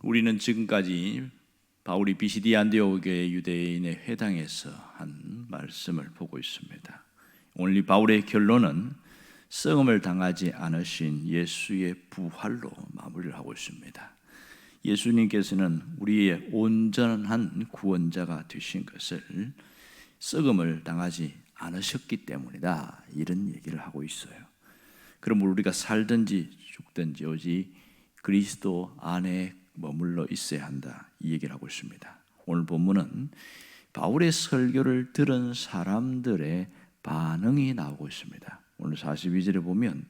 우리는 지금까지 바울이 비시디 안디옥의 유대인의 회당에서 한 말씀을 보고 있습니다. 오늘 이 바울의 결론은 썩음을 당하지 않으신 예수의 부활로 마무리를 하고 있습니다. 예수님께서는 우리의 온전한 구원자가 되신 것을 썩음을 당하지 않으셨기 때문이다, 이런 얘기를 하고 있어요. 그러므로 우리가 살든지 죽든지 오직 그리스도 안에 머물러 있어야 한다, 이 얘기를 하고 있습니다. 오늘 본문은 바울의 설교를 들은 사람들의 반응이 나오고 있습니다. 오늘 42절에 보면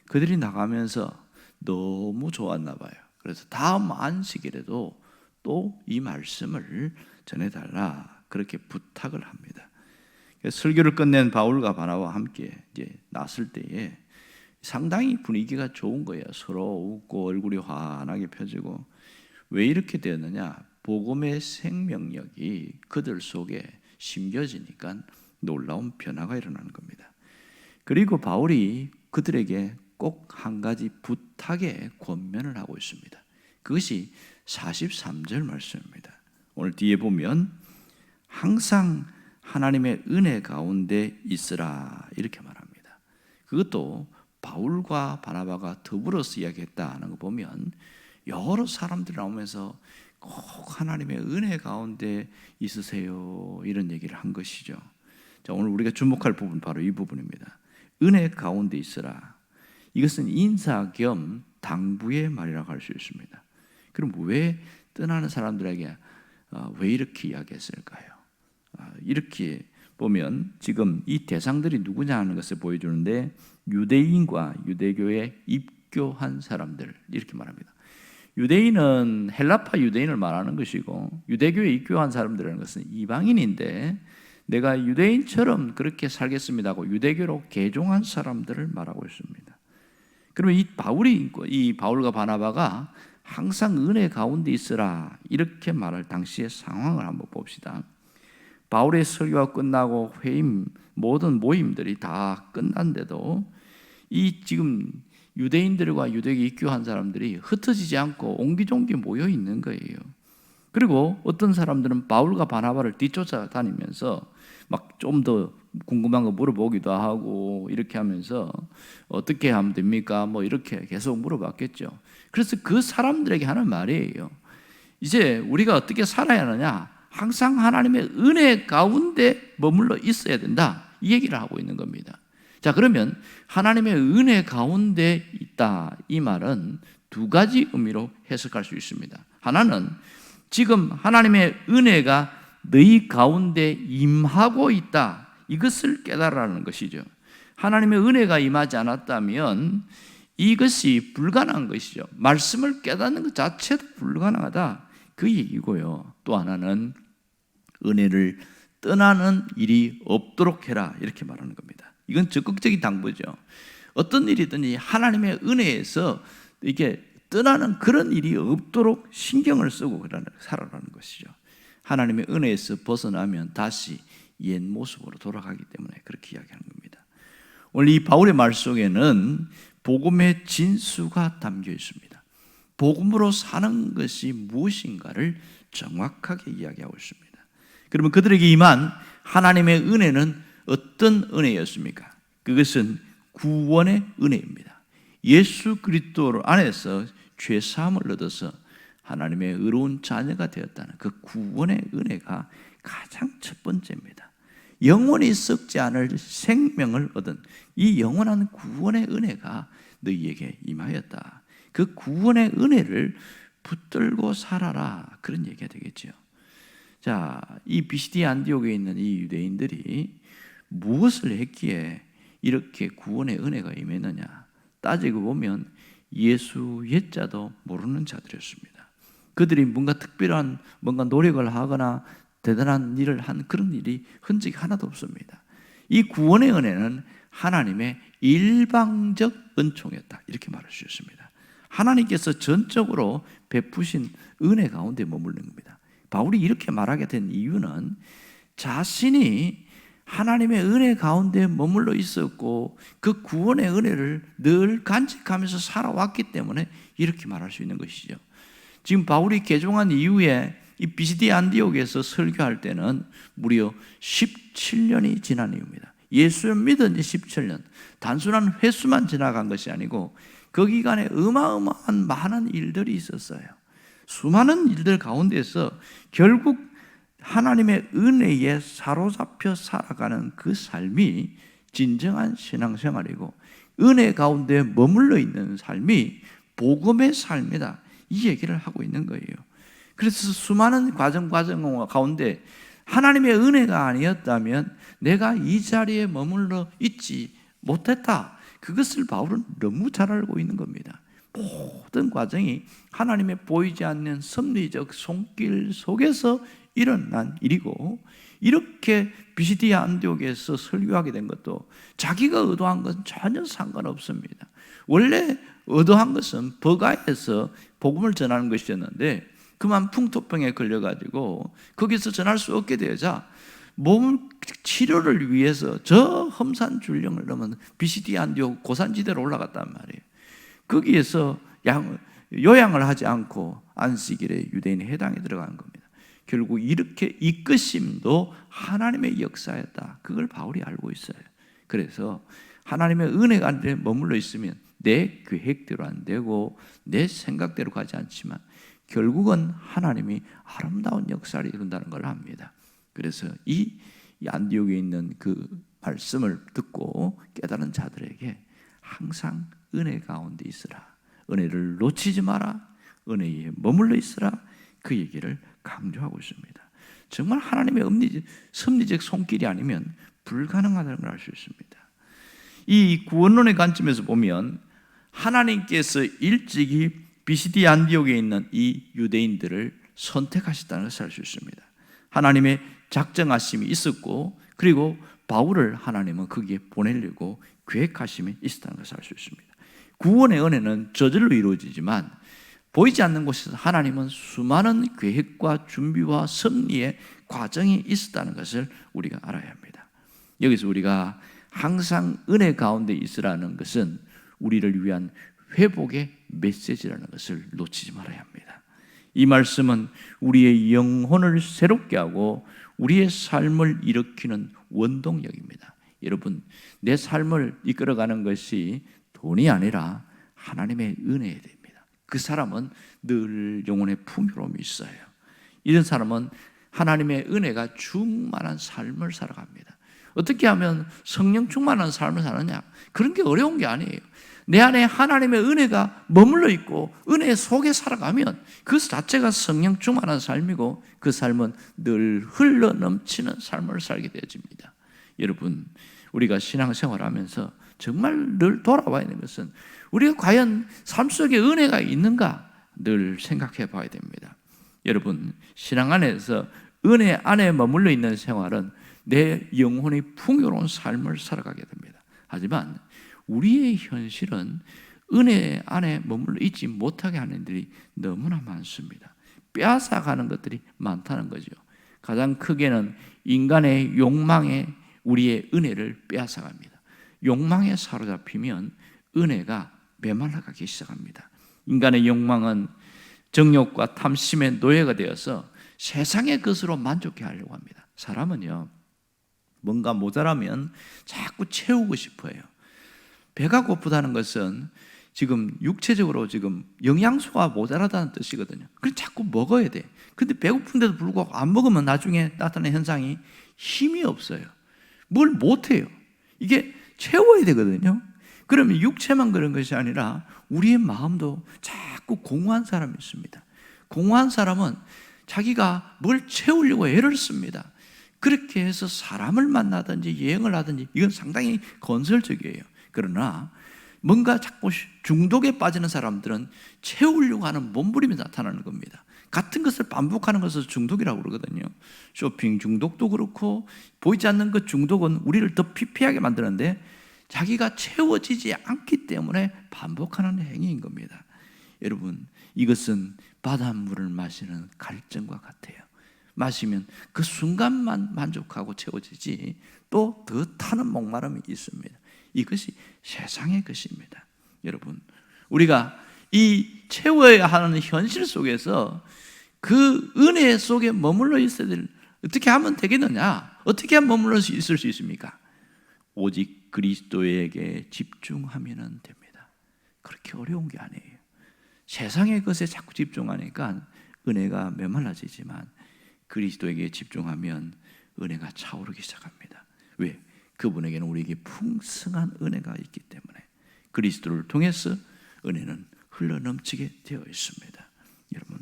그들이 나가면서 너무 좋았나 봐요. 그래서 다음 안식일에도 또 이 말씀을 전해달라, 그렇게 부탁을 합니다. 설교를 끝낸 바울과 바나바와 함께 이제 나설 때에 상당히 분위기가 좋은 거예요. 서로 웃고 얼굴이 환하게 펴지고. 왜 이렇게 되었느냐? 복음의 생명력이 그들 속에 심겨지니까 놀라운 변화가 일어나는 겁니다. 그리고 바울이 그들에게 꼭 한 가지 부탁의 권면을 하고 있습니다. 그것이 43절 말씀입니다. 오늘 뒤에 보면 항상 하나님의 은혜 가운데 있으라, 이렇게 말합니다. 그것도 바울과 바나바가 더불어서 이야기했다는 거 보면 여러 사람들이 나오면서 꼭 하나님의 은혜 가운데 있으세요, 이런 얘기를 한 것이죠. 자, 오늘 우리가 주목할 부분 바로 이 부분입니다. 은혜 가운데 있으라. 이것은 인사 겸 당부의 말이라고 할 수 있습니다. 그럼 왜 떠나는 사람들에게 왜 이렇게 이야기했을까요? 이렇게 보면 지금 이 대상들이 누구냐 하는 것을 보여주는데, 유대인과 유대교에 입교한 사람들, 이렇게 말합니다. 유대인은 헬라파 유대인을 말하는 것이고, 유대교에 입교한 사람들이라는 것은 이방인인데 내가 유대인처럼 그렇게 살겠습니다 하고 유대교로 개종한 사람들을 말하고 있습니다. 그러면 이 바울과 바나바가 항상 은혜 가운데 있으라, 이렇게 말할 당시의 상황을 한번 봅시다. 바울의 설교가 끝나고 모든 모임들이 다 끝난데도 이 지금 유대인들과 유대교에 입교한 사람들이 흩어지지 않고 옹기종기 모여 있는 거예요. 그리고 어떤 사람들은 바울과 바나바를 뒤쫓아다니면서 막 좀 더 궁금한 거 물어보기도 하고, 이렇게 하면서 어떻게 하면 됩니까? 뭐 이렇게 계속 물어봤겠죠. 그래서 그 사람들에게 하는 말이에요. 이제 우리가 어떻게 살아야 하느냐? 항상 하나님의 은혜 가운데 머물러 있어야 된다, 이 얘기를 하고 있는 겁니다. 자, 그러면 하나님의 은혜 가운데 있다, 이 말은 두 가지 의미로 해석할 수 있습니다. 하나는 지금 하나님의 은혜가 너희 가운데 임하고 있다, 이것을 깨달으라는 것이죠. 하나님의 은혜가 임하지 않았다면 이것이 불가능한 것이죠. 말씀을 깨닫는 것 자체도 불가능하다, 그 얘기고요. 또 하나는 은혜를 떠나는 일이 없도록 해라, 이렇게 말하는 겁니다. 이건 적극적인 당부죠. 어떤 일이든지 하나님의 은혜에서 이게 떠나는 그런 일이 없도록 신경을 쓰고 살아가는 것이죠. 하나님의 은혜에서 벗어나면 다시 옛 모습으로 돌아가기 때문에 그렇게 이야기하는 겁니다. 오늘 이 바울의 말 속에는 복음의 진수가 담겨 있습니다. 복음으로 사는 것이 무엇인가를 정확하게 이야기하고 있습니다. 그러면 그들에게 임한 하나님의 은혜는 어떤 은혜였습니까? 그것은 구원의 은혜입니다. 예수 그리스도 안에서 죄 사함을 얻어서 하나님의 의로운 자녀가 되었다는 그 구원의 은혜가 가장 첫 번째입니다. 영원히 썩지 않을 생명을 얻은 이 영원한 구원의 은혜가 너희에게 임하였다. 그 구원의 은혜를 붙들고 살아라, 그런 얘기가 되겠죠. 자, 이 비시디 안디옥에 있는 이 유대인들이 무엇을 했기에 이렇게 구원의 은혜가 임했느냐? 따지고 보면 예수 옛자도 모르는 자들이었습니다. 그들이 뭔가 특별한 노력을 하거나 대단한 일을 한 그런 일이 흔적이 하나도 없습니다. 이 구원의 은혜는 하나님의 일방적 은총이었다, 이렇게 말할 수 있습니다. 하나님께서 전적으로 베푸신 은혜 가운데 머무르는 겁니다. 바울이 이렇게 말하게 된 이유는 자신이 하나님의 은혜 가운데 머물러 있었고 그 구원의 은혜를 늘 간직하면서 살아왔기 때문에 이렇게 말할 수 있는 것이죠. 지금 바울이 개종한 이후에 이 비시디 안디옥에서 설교할 때는 무려 17년이 지난 이유입니다. 예수를 믿은 지 17년. 단순한 횟수만 지나간 것이 아니고 그 기간에 어마어마한 많은 일들이 있었어요. 수많은 일들 가운데서 결국 하나님의 은혜에 사로잡혀 살아가는 그 삶이 진정한 신앙생활이고 은혜 가운데 머물러 있는 삶이 복음의 삶이다. 이 얘기를 하고 있는 거예요. 그래서 수많은 과정 가운데 하나님의 은혜가 아니었다면 내가 이 자리에 머물러 있지 못했다. 그것을 바울은 너무 잘 알고 있는 겁니다. 모든 과정이 하나님의 보이지 않는 섭리적 손길 속에서 일어난 일이고 이렇게 비시디아 안디옥에서 설교하게 된 것도 자기가 의도한 건 전혀 상관없습니다. 원래 의도한 것은 버가에서 복음을 전하는 것이었는데 그만 풍토병에 걸려가지고 거기서 전할 수 없게 되자 몸 치료를 위해서 저 험산 줄령을 넘은 비시디아 안디옥 고산지대로 올라갔단 말이에요. 거기에서 요양을 하지 않고 안식일에 유대인 회당에 들어가는 겁니다. 결국 이렇게 이끄심도 하나님의 역사였다. 그걸 바울이 알고 있어요. 그래서 하나님의 은혜가 안에 머물러 있으면 내 계획대로 안 되고 내 생각대로 가지 않지만 결국은 하나님이 아름다운 역사를 이룬다는 걸 압니다. 그래서 이 안디옥에 있는 그 말씀을 듣고 깨달은 자들에게 항상 은혜 가운데 있으라. 은혜를 놓치지 마라. 은혜에 머물러 있으라. 그 얘기를 강조하고 있습니다. 정말 하나님의 섭리적 손길이 아니면 불가능하다는 걸 알 수 있습니다. 이 구원론의 관점에서 보면 하나님께서 일찍이 비시디 안디옥에 있는 이 유대인들을 선택하셨다는 것을 알 수 있습니다. 하나님의 작정하심이 있었고 그리고 바울을 하나님은 거기에 보내려고 계획하심이 있었다는 것을 알 수 있습니다. 구원의 은혜는 저절로 이루어지지만 보이지 않는 곳에서 하나님은 수많은 계획과 준비와 섭리의 과정이 있었다는 것을 우리가 알아야 합니다. 여기서 우리가 항상 은혜 가운데 있으라는 것은 우리를 위한 회복의 메시지라는 것을 놓치지 말아야 합니다. 이 말씀은 우리의 영혼을 새롭게 하고 우리의 삶을 일으키는 원동력입니다. 여러분, 내 삶을 이끌어가는 것이 돈이 아니라 하나님의 은혜에 됩니다. 그 사람은 늘 영혼의 풍요로움이 있어요. 이런 사람은 하나님의 은혜가 충만한 삶을 살아갑니다. 어떻게 하면 성령 충만한 삶을 사느냐? 그런 게 어려운 게 아니에요. 내 안에 하나님의 은혜가 머물러 있고 은혜 속에 살아가면 그 자체가 성령 충만한 삶이고 그 삶은 늘 흘러 넘치는 삶을 살게 되어집니다. 여러분, 우리가 신앙생활하면서 정말 늘 돌아봐야 하는 것은 우리가 과연 삶 속에 은혜가 있는가 늘 생각해 봐야 됩니다. 여러분, 신앙 안에서 은혜 안에 머물러 있는 생활은 내 영혼이 풍요로운 삶을 살아가게 됩니다. 하지만 우리의 현실은 은혜 안에 머물러 있지 못하게 하는 일들이 너무나 많습니다. 빼앗아가는 것들이 많다는 거죠. 가장 크게는 인간의 욕망에 우리의 은혜를 빼앗아갑니다. 욕망에 사로잡히면 은혜가 메말라가기 시작합니다. 인간의 욕망은 정욕과 탐심의 노예가 되어서 세상의 것으로 만족해 하려고 합니다. 사람은요, 뭔가 모자라면 자꾸 채우고 싶어요. 배가 고프다는 것은 지금 육체적으로 지금 영양소가 모자라다는 뜻이거든요. 그래서 자꾸 먹어야 돼. 근데 배고픈데도 불구하고 안 먹으면 나중에 나타나는 현상이 힘이 없어요. 뭘 못해요. 이게 채워야 되거든요. 그러면 육체만 그런 것이 아니라 우리의 마음도 자꾸 공허한 사람이 있습니다. 공허한 사람은 자기가 뭘 채우려고 애를 씁니다. 그렇게 해서 사람을 만나든지 여행을 하든지 이건 상당히 건설적이에요. 그러나 뭔가 자꾸 중독에 빠지는 사람들은 채우려고 하는 몸부림이 나타나는 겁니다. 같은 것을 반복하는 것을 중독이라고 그러거든요. 쇼핑 중독도 그렇고 보이지 않는 것 중독은 우리를 더 피폐하게 만드는데 자기가 채워지지 않기 때문에 반복하는 행위인 겁니다. 여러분, 이것은 바닷물을 마시는 갈증과 같아요. 마시면 그 순간만 만족하고 채워지지 또 더 타는 목마름이 있습니다. 이것이 세상의 것입니다. 여러분, 우리가 이 채워야 하는 현실 속에서 그 은혜 속에 머물러 있어야 될, 어떻게 하면 되겠느냐? 어떻게 하면 머물러 있을 수 있습니까? 오직 그리스도에게 집중하면 됩니다. 그렇게 어려운 게 아니에요. 세상의 것에 자꾸 집중하니까 은혜가 메말라지지만 그리스도에게 집중하면 은혜가 차오르기 시작합니다. 왜? 그분에게는 우리에게 풍성한 은혜가 있기 때문에 그리스도를 통해서 은혜는 흘러넘치게 되어 있습니다. 여러분,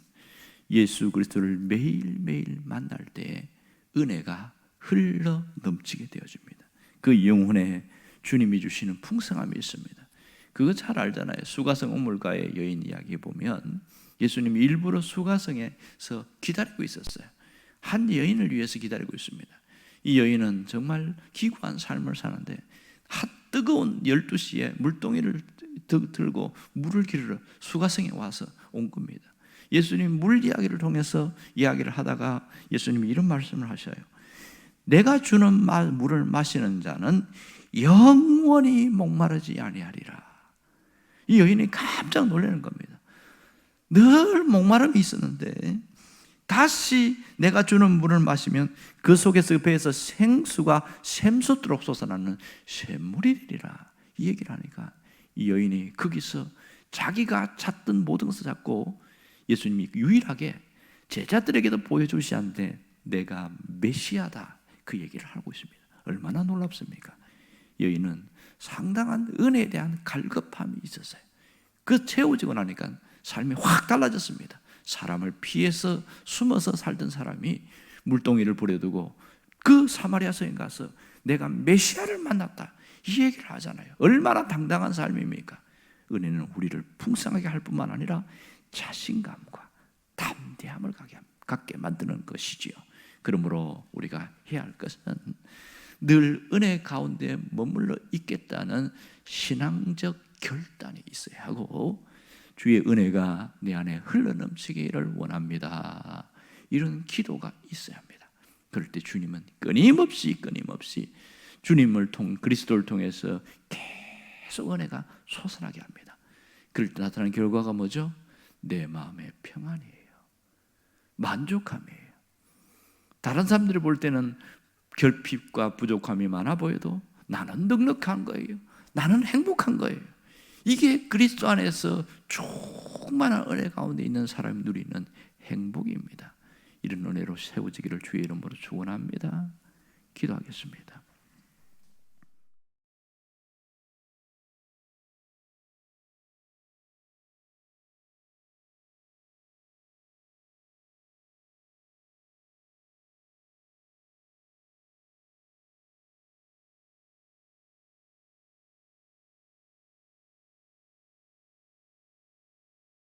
예수 그리스도를 매일매일 만날 때 은혜가 흘러넘치게 되어집니다. 그 영혼에 주님이 주시는 풍성함이 있습니다. 그거 잘 알잖아요. 수가성 우물가의 여인 이야기 보면 예수님이 일부러 수가성에서 기다리고 있었어요. 한 여인을 위해서 기다리고 있습니다. 이 여인은 정말 기구한 삶을 사는데 뜨거운 12시에 물동이를 들고 물을 기르러 수가성에 와서 온 겁니다. 예수님 물 이야기를 통해서 이야기를 하다가 예수님이 이런 말씀을 하셔요. 내가 주는 물을 마시는 자는 영원히 목마르지 아니하리라. 이 여인이 깜짝 놀라는 겁니다. 늘 목마름이 있었는데 다시 내가 주는 물을 마시면 그 속에서 그 배에서 생수가 샘솟도록 솟아나는 샘물이 되리라. 이 얘기를 하니까 이 여인이 거기서 자기가 찾던 모든 것을 찾고 예수님이 유일하게 제자들에게도 보여주시 않는데 내가 메시아다, 그 얘기를 하고 있습니다. 얼마나 놀랍습니까? 여인은 상당한 은혜에 대한 갈급함이 있었어요. 그 채워지고 나니까 삶이 확 달라졌습니다. 사람을 피해서 숨어서 살던 사람이 물동이를 버려두고 그 사마리아 성에 가서 내가 메시아를 만났다, 이 얘기를 하잖아요. 얼마나 당당한 삶입니까? 은혜는 우리를 풍성하게 할 뿐만 아니라 자신감과 담대함을 갖게 만드는 것이지요. 그러므로 우리가 해야 할 것은 늘 은혜 가운데 머물러 있겠다는 신앙적 결단이 있어야 하고 주의 은혜가 내 안에 흘러넘치기를 원합니다. 이런 기도가 있어야 합니다. 그럴 때 주님은 끊임없이 그리스도를 통해서 계속 은혜가 솟아나게 합니다. 그럴 때 나타나는 결과가 뭐죠? 내 마음의 평안이에요. 만족함이에요. 다른 사람들이 볼 때는 결핍과 부족함이 많아 보여도 나는 넉넉한 거예요. 나는 행복한 거예요. 이게 그리스도 안에서 충만한 은혜 가운데 있는 사람이 누리는 행복입니다. 이런 은혜로 세워지기를 주의 이름으로 축원합니다. 기도하겠습니다.